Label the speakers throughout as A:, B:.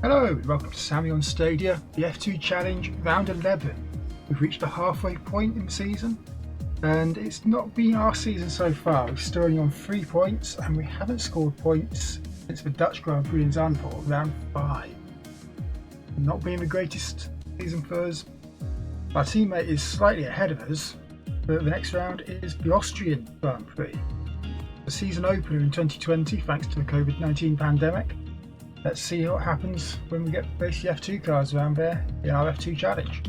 A: Hello, welcome to Sammy on Stadia, the F2 Challenge, round 11. We've reached the halfway point in the season, and it's not been our season so far. We're still only on 3 points, and we haven't scored points since the Dutch Grand Prix in Zandvoort, round 5. Not being the greatest season for us. Our teammate is slightly ahead of us, but the next round is the Austrian Grand Prix. The season opener in 2020, thanks to the COVID-19 pandemic. Let's see what happens when we get basically F2 cars around there in our F2 challenge.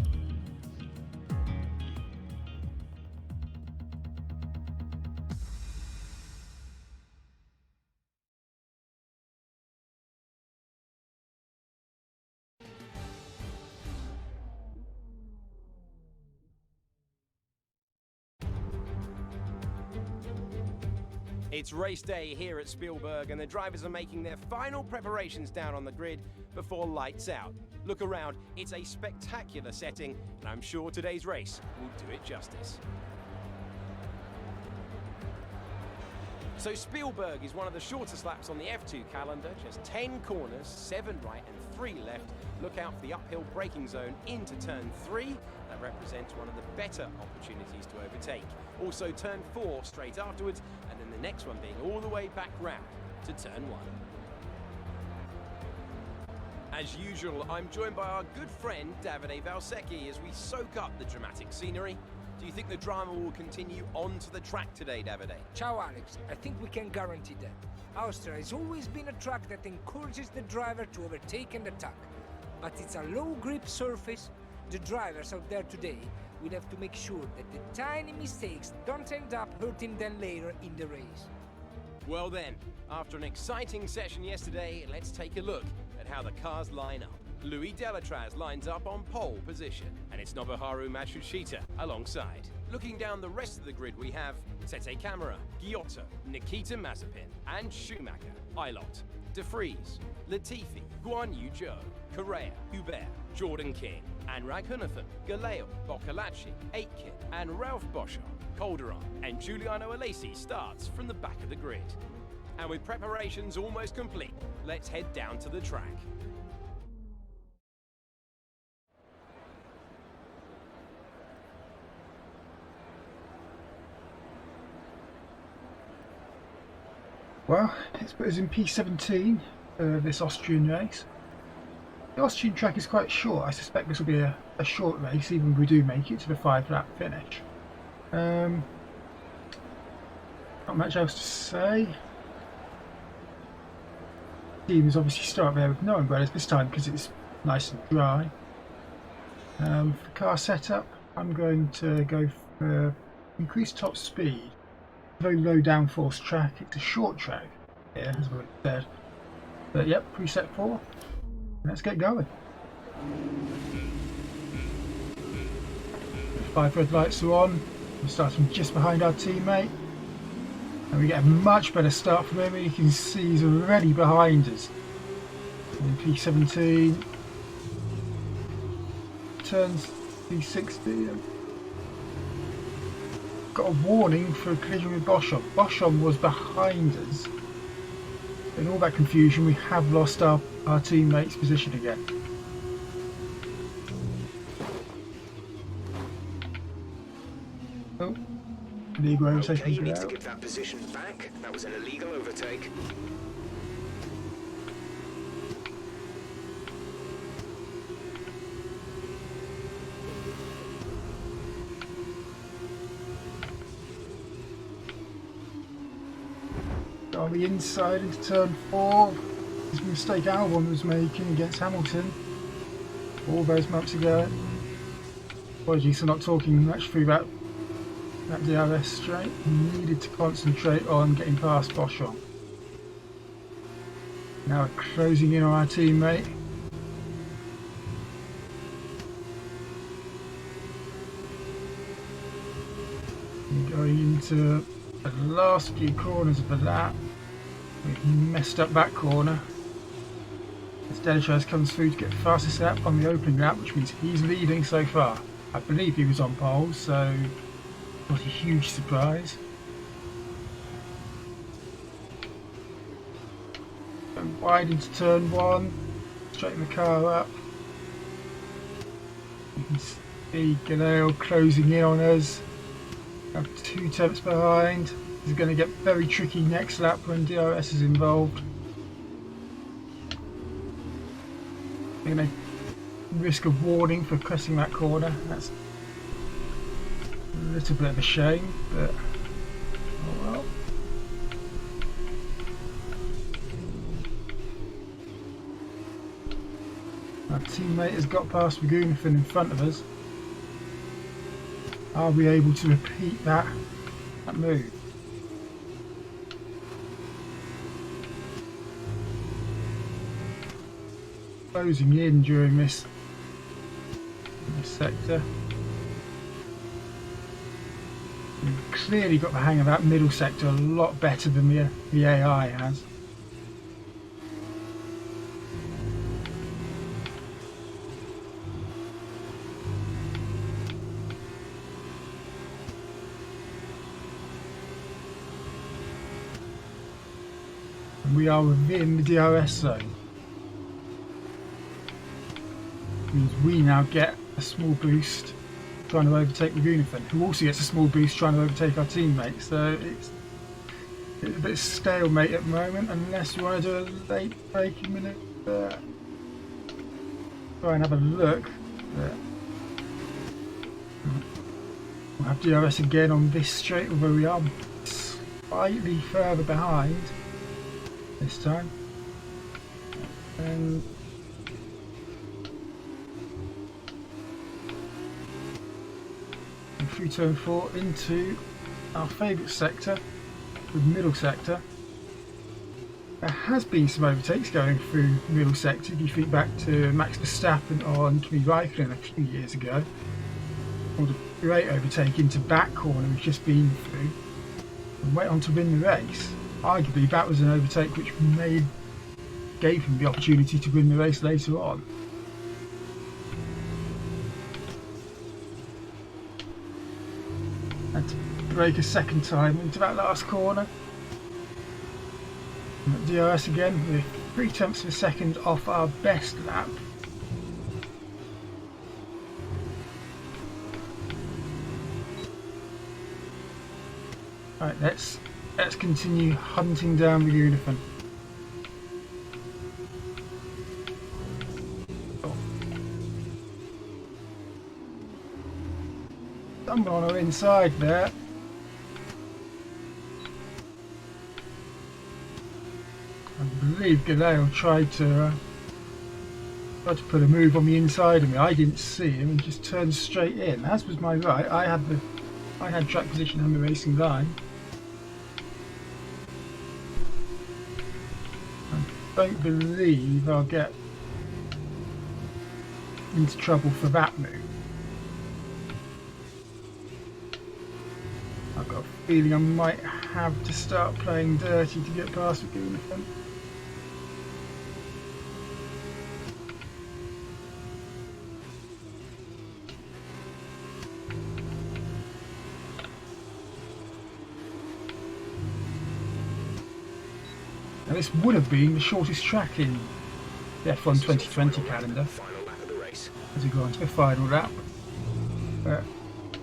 B: It's race day here at Spielberg, and the drivers are making their final preparations down on the grid before lights out. Look around, it's a spectacular setting, and I'm sure today's race will do it justice. So Spielberg is one of the shortest laps on the F2 calendar, just 10 corners, 7 right and 3 left. Look out for the uphill braking zone into turn 3. That represents one of the better opportunities to overtake. Also turn 4 straight afterwards, and then the next one being all the way back round to turn 1. As usual, I'm joined by our good friend Davide Valsecchi as we soak up the dramatic scenery. Do you think the drama will continue onto the track today, Davide?
C: Ciao Alex, I think we can guarantee that. Austria has always been a track that encourages the driver to overtake and attack. But it's a low grip surface. The drivers out there today will have to make sure that the tiny mistakes don't end up hurting them later in the race.
B: Well then, after an exciting session yesterday, let's take a look at how the cars line up. Louis Delatraz lines up on pole position, and it's Nobuharu Matsushita alongside. Looking down the rest of the grid, we have Tete Camara, Giotto, Nikita Mazepin, and Schumacher, Eilert, De Vries, Latifi, Guan Yu Zhou, Correa, Hubert, Jordan King, Anrag Hunathan, Galeo, Boccolacci, Aitken, and Ralph Boschon. Calderon and Giuliano Alesi starts from the back of the grid. And with preparations almost complete, let's head down to the track.
A: Well, it's put us in P17 this Austrian race. The Austrian track is quite short. I suspect this will be a short race, even if we do make it to the 5-lap finish. Not much else to say. The team is obviously start there with no umbrellas this time because it's nice and dry. For car setup, I'm going to go for increased top speed. Very low downforce track. It's a short track here, as we said. But yep, preset 4. Let's get going. 5 red lights are on. We're starting just behind our teammate. And we get a much better start from him. You can see he's already behind us. In P17. Turns P60. Got a warning for a collision with Boschon. Boschon was behind us. In all that confusion, we have lost our teammate's position again. Oh, illegal overtake.
D: Okay, you need to give that position back. That was an illegal overtake.
A: On the inside into turn 4. This mistake Albon was making against Hamilton all those months ago. Apologies for not talking much through that DRS straight. Needed to concentrate on getting past Boschon. Now we're closing in on our teammate. And going into the last few corners of the lap. We've messed up that corner. As Delatraz comes through to get the fastest lap on the opening lap, which means he's leading so far. I believe he was on pole, so not a huge surprise. Going wide into turn 1. straighten the car up. You can see Galeo closing in on us. Have 2 tenths behind. It's going to get very tricky next lap when DRS is involved. You're going to risk a warning for crossing that corner. That's a little bit of a shame, but oh well. Our teammate has got past Magoonathan in front of us. Are we able to repeat that move? Closing in during this sector. We've clearly got the hang of that middle sector a lot better than the AI has. And we are within the DRS zone. Means we now get a small boost trying to overtake Magoonathan, who also gets a small boost trying to overtake our teammates. So it's a bit of stalemate at the moment, unless you want to do a late braking manoeuvre. Try and have a look. We'll have DRS again on this straight, although we are slightly further behind this time. And through turn 4 into our favourite sector, the middle sector. There has been some overtakes going through the middle sector. If you think back to Max Verstappen on Kimi Raikkonen a few years ago, or the great overtake into that corner we've just been through, and went on to win the race. Arguably that was an overtake which gave him the opportunity to win the race later on. Had to brake a second time into that last corner. And at DRS again with 3 tenths of a second off our best lap. Right, let's continue hunting down the Magoonathan. Someone on our inside there. I believe Galeo tried to put a move on the inside of me. I didn't see him and just turned straight in. As was my right. I had track position on the racing line. I don't believe I'll get into trouble for that move. I've got a feeling I might have to start playing dirty to get past Magoonathan. Now this would have been the shortest track in the F1 2020 calendar as we go on to the final lap.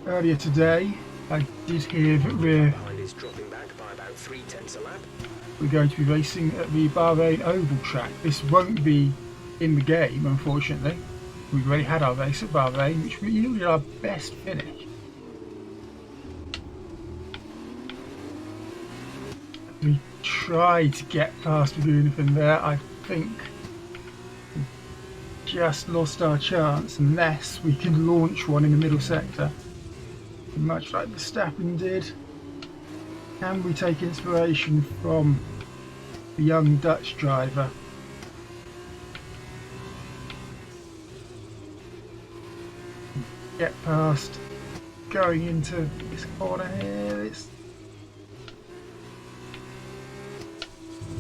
A: Earlier today I did hear that we're going to be racing at the Bahrain Oval track. This won't be in the game, unfortunately. We've already had our race at Bahrain, which we yielded our best finish. We tried to get past Magoonathan there. I think we just lost our chance unless we can launch one in the middle sector. Much like Verstappen did. Can we take inspiration from the young Dutch driver? Get past going into this corner here.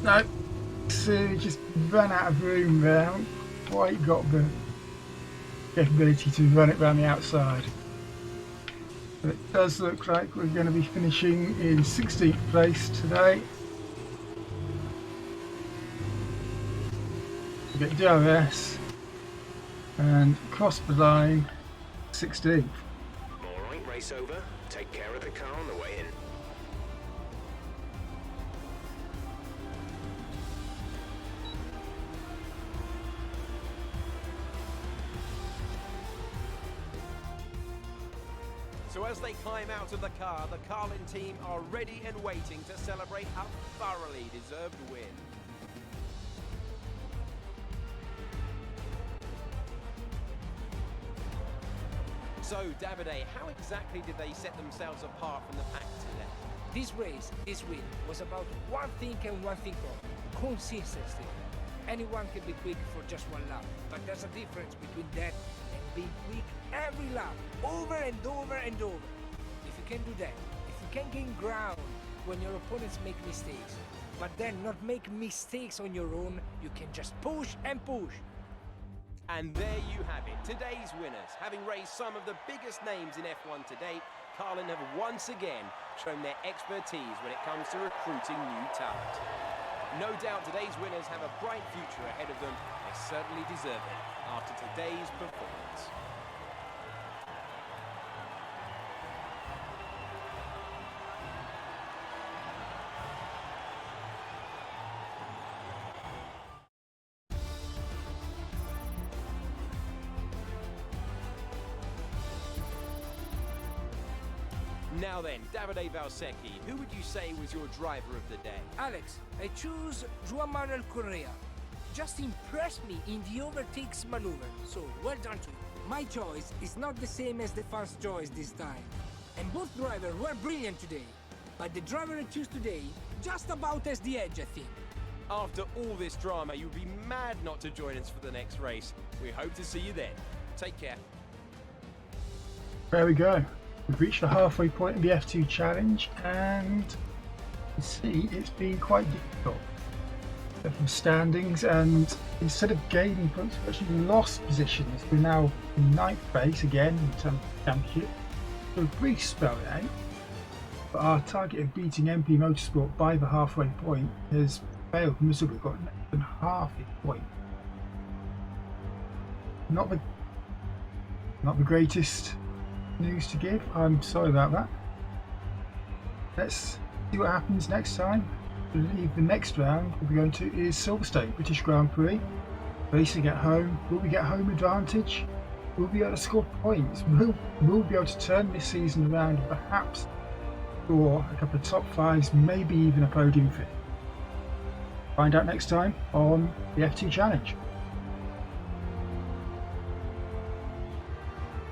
A: No, so we just ran out of room there. Haven't quite got the capability to run it around the outside. But it does look like we're going to be finishing in 16th place today. We get DRS and cross the line 16th.
D: Alright, race over. Take care of the car on the way in.
B: So as they climb out of the car, the Carlin team are ready and waiting to celebrate a thoroughly deserved win. So, Davide, how exactly did they set themselves apart from the pack today?
C: This race, this win, was about one thing and one thing only: consistency. Anyone can be quick for just one lap, but there's a difference between that and being quick every lap, over and over and over. If you can do that, if you can gain ground when your opponents make mistakes, but then not make mistakes on your own, you can just push and push.
B: And there you have it, today's winners. Having raced some of the biggest names in F1 to date, Carlin have once again shown their expertise when it comes to recruiting new talent. No doubt today's winners have a bright future ahead of them. They certainly deserve it after today's performance. Now then, Davide Valsecchi, who would you say was your driver of the day?
C: Alex, I choose Juan Manuel Correa. Just impressed me in the overtakes maneuver, so well done to him. My choice is not the same as the fans' choice this time. And both drivers were brilliant today. But the driver I choose today, just about has the edge, I think.
B: After all this drama, you'd be mad not to join us for the next race. We hope to see you then. Take care.
A: There we go. We've reached the halfway point of the F2 challenge, and you see it's been quite difficult. From standings, and instead of gaining points, we've actually lost positions. We're now in 9th place again in terms of the championship. So a brief spell out, but our target of beating MP Motorsport by the halfway point has failed. We've got less than half a point. Not the greatest news to give. I'm sorry about that. Let's see what happens next time. I believe the next round we'll be going to is Silverstone, British Grand Prix. Racing at home. Will we get home advantage? Will we be able to score points? We'll be able to turn this season around and perhaps score a couple of top fives, maybe even a podium finish. Find out next time on the F2 Challenge.